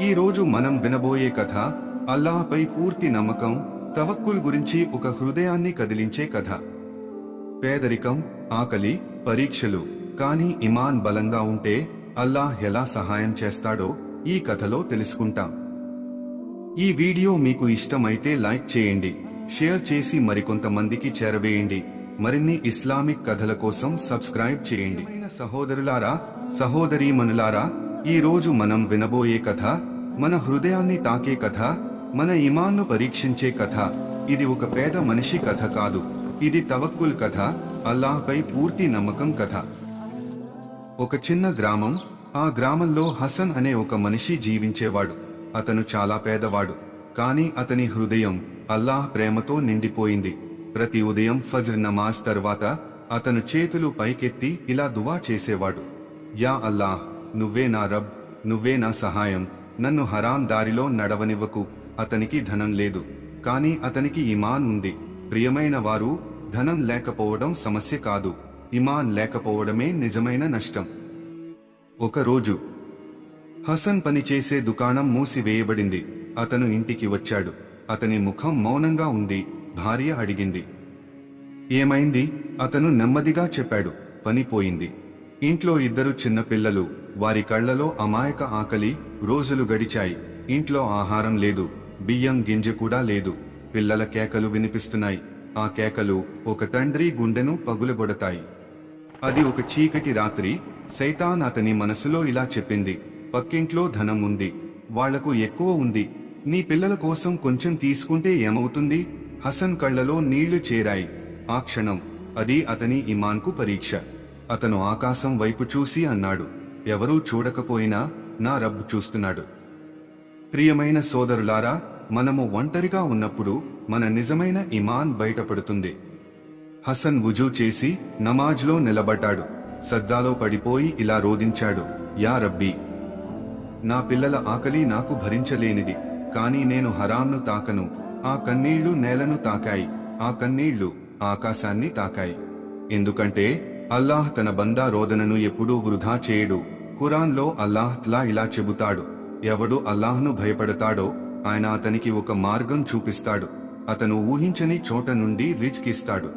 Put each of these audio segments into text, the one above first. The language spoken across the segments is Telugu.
ఈ రోజు మనం వినబోయే కథ అల్లాహ్పై పూర్తి నమ్మకం, తవక్కుల్ గురించి ఒక హృదయాన్ని కదిలించే కథ. పేదరికం, ఆకలి, పరీక్షలు, కానీ ఇమాన్ బలంగా ఉంటే అల్లాహ్ ఎలా సహాయం చేస్తాడో ఈ కథలో తెలుసుకుంటాం. ఈ వీడియో మీకు ఇష్టమైతే లైక్ చేయండి, షేర్ చేసి మరికొంతమందికి చేరవేయండి. మరిన్ని ఇస్లామిక్ కథల కోసం సబ్స్క్రైబ్ చేయండి. సహోదరులారా, సహోదరీమణులారా, ఈ రోజు మనం వినబోయే కథ మన హృదయాన్ని తాకే కథ, మన ఇమాన్ను పరీక్షించే కథ. ఇది ఒక పేద మనిషి కథ కాదు, ఇది తవక్కుల్ కథ, అల్లాహ్పై పూర్తి నమ్మకం కథ. ఒక చిన్న గ్రామం, ఆ గ్రామంలో హసన్ అనే ఒక మనిషి జీవించేవాడు. అతను చాలా పేదవాడు, కానీ అతని హృదయం అల్లాహ్ ప్రేమతో నిండిపోయింది. ప్రతి ఉదయం ఫజ్ర్ నమాజ్ తర్వాత అతను చేతులు పైకెత్తి ఇలా దువా చేసేవాడు: యా అల్లాహ్, నువ్వే నా రబ్, నువ్వే నా సహాయం, నన్ను హరాం దారిలో నడవనివ్వకు. అతనికి ధనం లేదు, కానీ అతనికి ఇమాన్ ఉంది. ప్రియమైన వారు, ధనం లేకపోవడం సమస్య కాదు, ఇమాన్ లేకపోవడమే నిజమైన నష్టం. ఒకరోజు హసన్ పనిచేసే దుకాణం మూసివేయబడింది. అతను ఇంటికి వచ్చాడు. అతని ముఖం మౌనంగా ఉంది. భార్య అడిగింది, ఏమైంది? అతను నెమ్మదిగా చెప్పాడు, పని పోయింది. ఇంట్లో 2 చిన్న పిల్లలు, వారి కళ్లలో అమాయక ఆకలి. రోజులు గడిచాయి, ఇంట్లో ఆహారం లేదు, బియ్యం గింజ కూడా లేదు. పిల్లల కేకలు వినిపిస్తున్నాయి. ఆ కేకలు ఒక తండ్రి గుండెను పగులగొడతాయి. అది ఒక చీకటి రాత్రి. సైతాన్ అతని మనసులో ఇలా చెప్పింది: పక్కింట్లో ధనం ఉంది, వాళ్లకు ఎక్కువ ఉంది, నీ పిల్లల కోసం కొంచెం తీసుకుంటే ఏమవుతుంది? హసన్ కళ్లలో నీళ్లు చేరాయి. ఆ క్షణం అది అతని ఇమాన్కు పరీక్ష. అతను ఆకాశం వైపు చూసి అన్నాడు, ఎవరూ చూడకపోయినా నా రబ్ చూస్తున్నాడు. ప్రియమైన సోదరులారా, మనము ఒంటరిగా ఉన్నప్పుడు మన నిజమైన ఇమాన్ బయటపడుతుంది. హసన్ వుజూ చేసి నమాజ్లో నిలబడ్డాడు. సద్దాలో పడిపోయి ఇలా రోదించాడు: యా రబ్బీ, నా పిల్లల ఆకలి నాకు భరించలేనిది, కానీ నేను హరాంను తాకను. ఆ కన్నీళ్లు నేలను తాకాయి, ఆ కన్నీళ్లు ఆకాశాన్ని తాకాయి. ఎందుకంటే అల్లాహ్ తన బందా రోదనను ఎప్పుడూ వృధా చేయడు. ఖురాన్లో అల్లాహ్ ఇలా చెబుతాడు: ఎవడు అల్లాహ్ను భయపడతాడో ఆయన అతనికి ఒక మార్గం చూపిస్తాడు, అతను ఊహించని చోట నుండి రిజ్కిస్తాడు.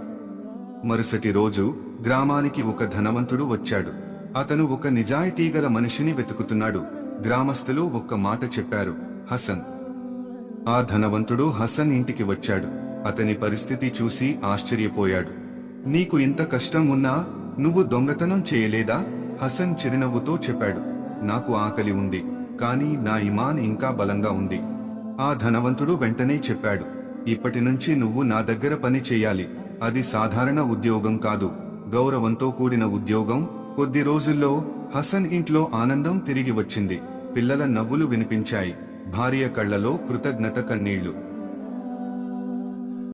మరుసటి రోజు గ్రామానికి ఒక ధనవంతుడు వచ్చాడు. అతను ఒక నిజాయితీగల మనిషిని వెతుకుతున్నాడు. గ్రామస్తులు ఒక్క మాట చెప్పారు: హసన్. ఆ ధనవంతుడు హసన్ ఇంటికి వచ్చాడు. అతని పరిస్థితి చూసి ఆశ్చర్యపోయాడు. నీకు ఇంత కష్టం ఉన్నా నువ్వు దొంగతనం చేయలేదా? హసన్ చిరునవ్వుతో చెప్పాడు: నాకు ఆకలి ఉంది, కానీ నా ఇమాన్ ఇంకా బలంగా ఉంది. ఆ ధనవంతుడు వెంటనే చెప్పాడు: ఇప్పటి నుంచి నువ్వు నా దగ్గర పని చేయాలి. అది సాధారణ ఉద్యోగం కాదు, గౌరవంతో కూడిన ఉద్యోగం. కొద్ది రోజుల్లో హసన్ ఇంట్లో ఆనందం తిరిగి వచ్చింది. పిల్లల నవ్వులు వినిపించాయి, భార్య కళ్లలో కృతజ్ఞత కన్నీళ్లు.